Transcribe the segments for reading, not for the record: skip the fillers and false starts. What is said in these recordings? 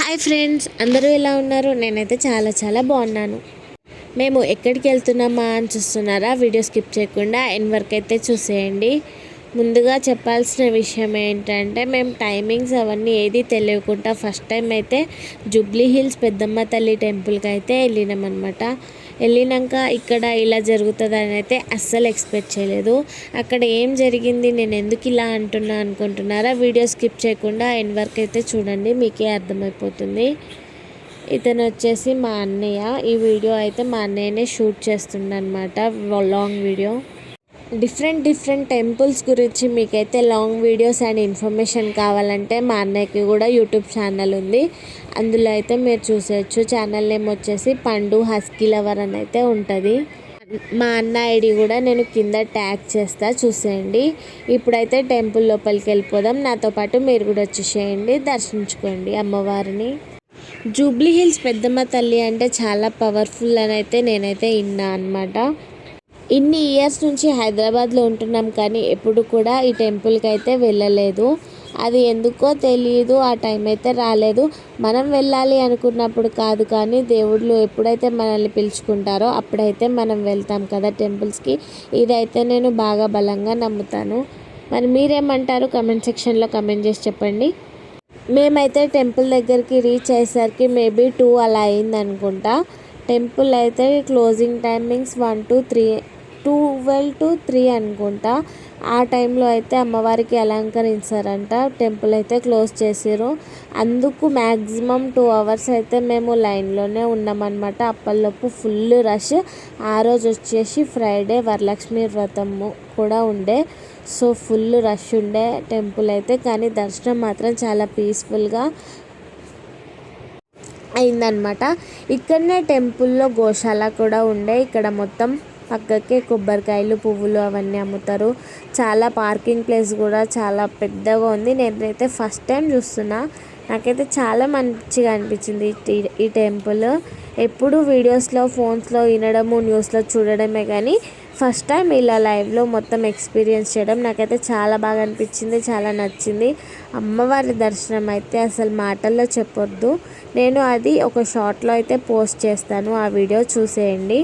Hi friends, అందరూ ఎలా ఉన్నారు? నేనైతే చాలా బాగున్నాను. మేము ఎక్కడికి వెళ్తున్నామా అని చూస్తున్నారా? వీడియో స్కిప్ చేయకుండా ఎండ్ వరకు అయితే చూసేయండి. ముందుగా చెప్పాల్సిన విషయం ఏంటంటే, మేము టైమింగ్స్ అవన్నీ ఏది తెలియకుండా ఫస్ట్ టైం అయితే జూబ్లీ హిల్స్ పెద్దమ్మ తల్లి టెంపుల్కి అయితే వెళ్ళినామన్నమాట. వెళ్ళినాక ఇక్కడ ఇలా జరుగుతుందని అయితే అస్సలు ఎక్స్పెక్ట్ చేయలేదు. అక్కడ ఏం జరిగింది, నేను ఎందుకు ఇలా అంటున్నా అనుకుంటున్నారా? వీడియో స్కిప్ చేయకుండా ఎండ్ వరకు అయితే చూడండి, మీకే అర్థమైపోతుంది. ఇతను వచ్చేసి మా అన్నయ్య. ఈ వీడియో అయితే మా అన్నయ్యనే షూట్ చేస్తుండనమాట, లాంగ్ వీడియో. డిఫరెంట్ టెంపుల్స్ గురించి మీకైతే లాంగ్ వీడియోస్ అండ్ ఇన్ఫర్మేషన్ కావాలంటే మా అన్నయ్యకి కూడా యూట్యూబ్ ఛానల్ ఉంది, అందులో అయితే మీరు చూసేయచ్చు. ఛానల్ నేమ్ వచ్చేసి పండు హస్కీ లవర్ అని అయితే ఉంటుంది. మా అన్న ఐడి కూడా నేను కింద ట్యాగ్ చేస్తా, చూసేయండి. ఇప్పుడైతే టెంపుల్ లోపలికి వెళ్ళిపోదాం. నాతో పాటు మీరు కూడా వచ్చేసేయండి, దర్శించుకోండి అమ్మవారిని. జూబ్లీ హిల్స్ పెద్దమ్మ తల్లి అంటే చాలా పవర్ఫుల్ అని అయితే నేనైతే విన్నా అనమాట. ఇన్ని ఇయర్స్ నుంచి హైదరాబాద్లో ఉంటున్నాం కానీ ఎప్పుడు కూడా ఈ టెంపుల్కి అయితే వెళ్ళలేదు. అది ఎందుకో తెలియదు, ఆ టైం అయితే రాలేదు. మనం వెళ్ళాలి అనుకున్నప్పుడు కాదు, కానీ దేవుళ్ళు ఎప్పుడైతే మనల్ని పిలుచుకుంటారో అప్పుడైతే మనం వెళ్తాం కదా టెంపుల్స్కి. ఇదైతే నేను బాగా బలంగా నమ్ముతాను. మరి మీరేమంటారు? కమెంట్ సెక్షన్లో కమెంట్ చేసి చెప్పండి. మేమైతే టెంపుల్ దగ్గరికి రీచ్ అయ్యేసరికి మేబీ 2 అలా అయింది అనుకుంటా. టెంపుల్ అయితే క్లోజింగ్ టైమింగ్స్ 12 to 3 అనుకుంటా. ఆ టైంలో అయితే అమ్మవారికి అలంకరించారంట. టెంపుల్ అయితే క్లోజ్ చేసారు. అందుకు మ్యాక్సిమం 2 hours అయితే మేము లైన్లోనే ఉన్నామన్నమాట. అప్పటిలోపు ఫుల్ రష్. ఆ రోజు వచ్చేసి ఫ్రైడే, వరలక్ష్మి వ్రతము కూడా ఉండే. సో ఫుల్ రష్ ఉండే టెంపుల్ అయితే. కానీ దర్శనం మాత్రం చాలా పీస్ఫుల్గా అయిందనమాట. ఇక్కడనే టెంపుల్లో గోశాల కూడా ఉండే. ఇక్కడ మొత్తం పక్కకే కొబ్బరికాయలు, పువ్వులు అవన్నీ అమ్ముతారు. చాలా పార్కింగ్ ప్లేస్ కూడా చాలా పెద్దగా ఉంది. నేనైతే ఫస్ట్ టైం చూస్తున్నా, నాకైతే చాలా మంచిగా అనిపించింది ఈ టెంపుల్. ఎప్పుడు వీడియోస్లో, ఫోన్స్లో వినడము, న్యూస్లో చూడడమే, కానీ ఫస్ట్ టైం ఇలా లైవ్లో మొత్తం ఎక్స్పీరియన్స్ చేయడం నాకైతే చాలా బాగా అనిపించింది, చాలా నచ్చింది. అమ్మవారి దర్శనం అయితే అసలు మాటల్లో చెప్పొద్దు. నేను అది ఒక షార్ట్లో అయితే పోస్ట్ చేస్తాను, ఆ వీడియో చూసేయండి.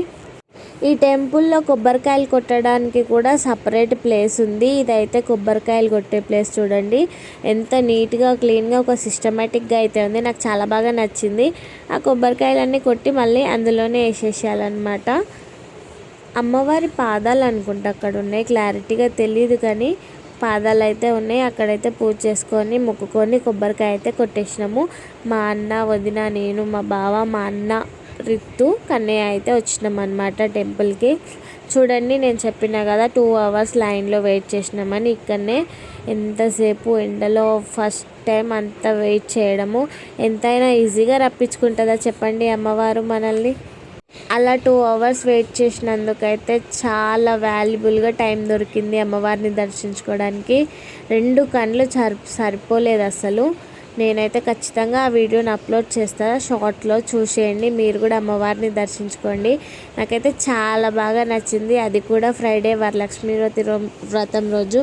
ఈ టెంపుల్లో కొబ్బరికాయలు కొట్టడానికి కూడా సపరేట్ ప్లేస్ ఉంది. ఇదైతే కొబ్బరికాయలు కొట్టే ప్లేస్ చూడండి, ఎంత నీట్గా క్లీన్గా ఒక సిస్టమేటిక్గా అయితే ఉంది. నాకు చాలా బాగా నచ్చింది. ఆ కొబ్బరికాయలన్నీ కొట్టి మళ్ళీ అందులోనే వేసేసేయాలన్నమాట. అమ్మవారి పాదాలు అనుకుంటా అక్కడ ఉన్నాయి, క్లారిటీగా తెలియదు కానీ పాదాలు అయితే ఉన్నాయి. అక్కడైతే పూజ చేసుకొని మొక్కుకొని కొబ్బరికాయ అయితే కొట్టేసినాము. మా అన్న, వదిన, నేను, మా బావ, మా అన్న, రిత్తు, కన్నయ్య అయితే వచ్చినాం అన్నమాట టెంపుల్కి. చూడండి, నేను చెప్పినా కదా 2 hours లైన్లో వెయిట్ చేసినామని. ఇక్కడనే ఎంతసేపు ఎండలో ఫస్ట్ టైం అంత వెయిట్ చేయడము. ఎంతైనా ఈజీగా రప్పించుకుంటుందా చెప్పండి అమ్మవారు మనల్ని. అలా 2 hours వెయిట్ చేసినందుకైతే చాలా వాల్యుబుల్గా టైం దొరికింది అమ్మవారిని దర్శించుకోవడానికి. 2 కళ్ళు సరిపోలేదు అసలు. నేనైతే ఖచ్చితంగా ఆ వీడియోని అప్లోడ్ చేస్తాను, షార్ట్లో చూసేయండి. మీరు కూడా అమ్మవారిని దర్శించుకోండి. నాకైతే చాలా బాగా నచ్చింది. అది కూడా ఫ్రైడే, వరలక్ష్మి వ్రతం రోజు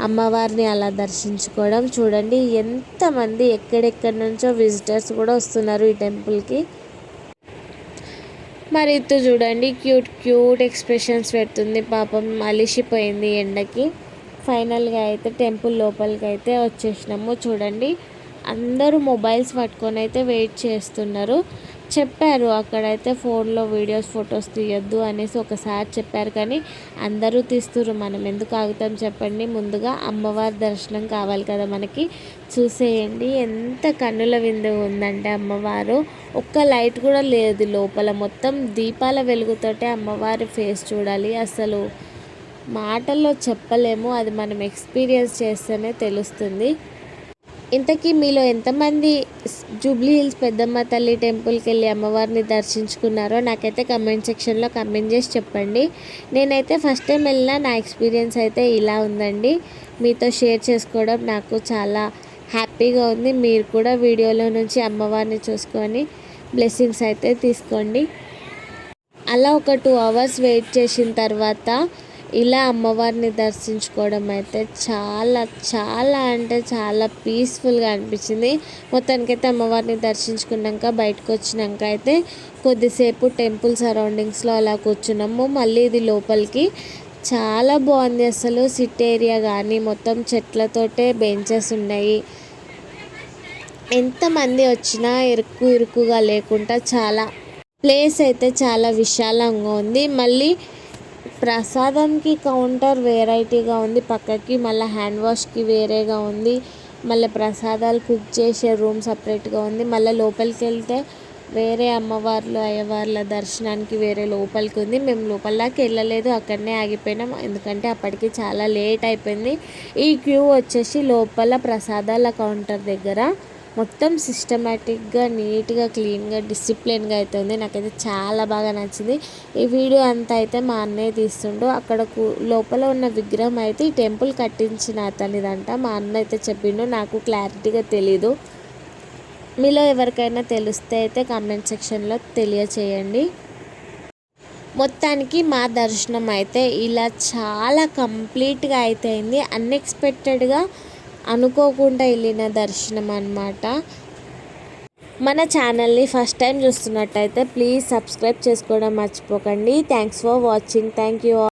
అమ్మవారిని అలా దర్శించుకోవడం. చూడండి ఎంతమంది ఎక్కడెక్కడి నుంచో విజిటర్స్ కూడా వస్తున్నారు ఈ టెంపుల్కి. మరి ఇత్తు చూడండి, క్యూట్ ఎక్స్ప్రెషన్స్ పెడుతుంది. పాపం అలిసిపోయింది ఎండకి. ఫైనల్గా అయితే టెంపుల్ లోపలికి అయితే వచ్చేసినాము. చూడండి, అందరూ మొబైల్స్ పట్టుకొని అయితే వెయిట్ చేస్తున్నారు. చెప్పారు అక్కడైతే ఫోన్లో వీడియోస్, ఫొటోస్ తీయొద్దు అనేసి ఒకసారి చెప్పారు, కానీ అందరూ తీస్తున్నారు. మనం ఎందుకు ఆగుతాం చెప్పండి. ముందుగా అమ్మవారి దర్శనం కావాలి కదా మనకి. చూసేయండి ఎంత కన్నుల విందు ఉందంటే అమ్మవారు. ఒక్క లైట్ కూడా లేదు లోపల, మొత్తం దీపాల వెలుగుతోటే అమ్మవారి ఫేస్ చూడాలి. అసలు మాటల్లో చెప్పలేము, అది మనం ఎక్స్పీరియన్స్ చేస్తేనే తెలుస్తుంది. ఇంతకీ మీలో ఎంతమంది జూబ్లీ హిల్స్ పెద్దమ్మ తల్లి టెంపుల్కి వెళ్ళి అమ్మవారిని దర్శించుకున్నారో నాకైతే కమెంట్ సెక్షన్లో కమెంట్ చేసి చెప్పండి. నేనైతే ఫస్ట్ టైం వెళ్ళిన నా ఎక్స్పీరియన్స్ అయితే ఇలా ఉందండి. మీతో షేర్ చేసుకోవడం నాకు చాలా హ్యాపీగా ఉంది. మీరు కూడా వీడియోలో నుంచి అమ్మవారిని చూసుకొని బ్లెస్సింగ్స్ అయితే తీసుకోండి. అలా ఒక 2 hours వెయిట్ చేసిన తర్వాత ఇలా అమ్మవారిని దర్శించుకోవడం అయితే చాలా చాలా అంటే చాలా పీస్ఫుల్గా అనిపించింది. మొత్తానికైతే అమ్మవారిని దర్శించుకున్నాక బయటకు వచ్చినాక అయితే కొద్దిసేపు టెంపుల్ సరౌండింగ్స్లో అలా కూర్చున్నాము. మళ్ళీ ఇది లోపలికి చాలా బాగుంది. అసలు సిట్ ఏరియా కానీ మొత్తం చెట్లతోటే బెంచెస్ ఉన్నాయి. ఎంతమంది వచ్చినా ఇరుకుగా లేకుండా చాలా ప్లేస్ అయితే చాలా విశాలంగా ఉంది. మళ్ళీ ప్రసాదంకి కౌంటర్ వెరైటీగా ఉంది పక్కకి, మళ్ళీ హ్యాండ్ వాష్కి వేరేగా ఉంది, మళ్ళీ ప్రసాదాలు కుక్ చేసే రూమ్ సపరేట్గా ఉంది. మళ్ళీ లోపలికి వెళ్తే వేరే అమ్మవార్లు అయ్యవార్ల దర్శనానికి వేరే లోపలికి ఉంది. మేము లోపలికి వెళ్ళలేదు, అక్కడనే ఆగిపోయినాం ఎందుకంటే అప్పటికి చాలా లేట్ అయిపోయింది. ఈ క్యూ వచ్చేసి లోపల ప్రసాదాల కౌంటర్ దగ్గర మొత్తం సిస్టమేటిక్గా నీట్గా క్లీన్గా డిసిప్లిన్గా అయితే ఉంది. నాకైతే చాలా బాగా నచ్చింది. ఈ వీడియో అంతా అయితే మా అన్నయ్య తీస్తుండు. అక్కడ లోపల ఉన్న విగ్రహం అయితే ఈ టెంపుల్ కట్టించిన అతనిదంట. మా అన్న అయితే చెప్పిండు, నాకు క్లారిటీగా తెలీదు. మీలో ఎవరికైనా తెలిస్తే అయితే కామెంట్ సెక్షన్లో తెలియచేయండి. మొత్తానికి మా దర్శనం అయితే ఇలా చాలా కంప్లీట్గా అయితే అయింది. అన్ఎక్స్పెక్టెడ్గా అనుకోకుండా వెళ్ళిన దర్శనం అన్నమాట. మన ఛానల్ని ఫస్ట్ టైం చూస్తున్నట్టయితే ప్లీజ్ సబ్స్క్రైబ్ చేసుకోవడం మర్చిపోకండి. Thanks for watching. Thank you.